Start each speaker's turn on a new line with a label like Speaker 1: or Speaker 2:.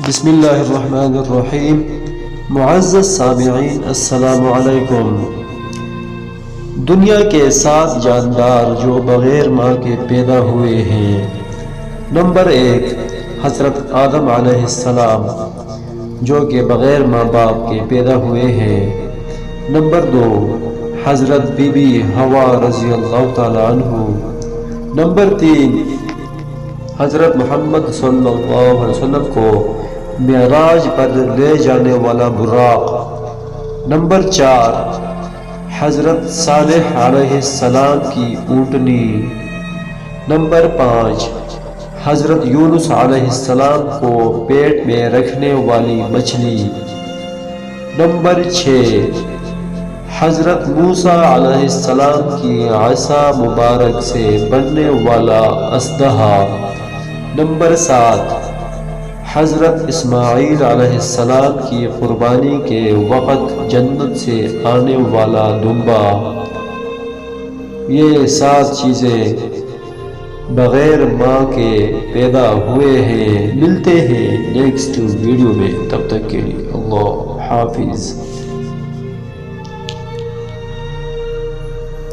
Speaker 1: بسم اللہ الرحمن الرحیم۔ معزز سامعین السلام علیکم۔ دنیا کے 7 جاندار جو بغیر ماں کے پیدا ہوئے ہیں۔ نمبر 1 حضرت آدم علیہ السلام جو کہ بغیر ماں باپ کے پیدا ہوئے ہیں۔ نمبر 2 حضرت بی بی حوا رضی اللہ تعالی عنہ۔ نمبر 3 حضرت محمد صلی اللہ علیہ وسلم کو معراج پر لے جانے والا براق۔ نمبر 4 حضرت صالح علیہ السلام کی اونٹنی۔ نمبر 5 حضرت یونس علیہ السلام کو پیٹ میں رکھنے والی مچھلی۔ نمبر 6 حضرت موسیٰ علیہ السلام کی عصا مبارک سے بننے والا اژدہا۔ نمبر 7 حضرت اسماعیل علیہ السلام کی قربانی کے وقت جنت سے آنے والا دمبا۔ یہ 7 چیزیں بغیر ماں کے پیدا ہوئے ہیں۔ ملتے ہیں نیکسٹ ویڈیو میں، تب تک کے لیے اللہ حافظ۔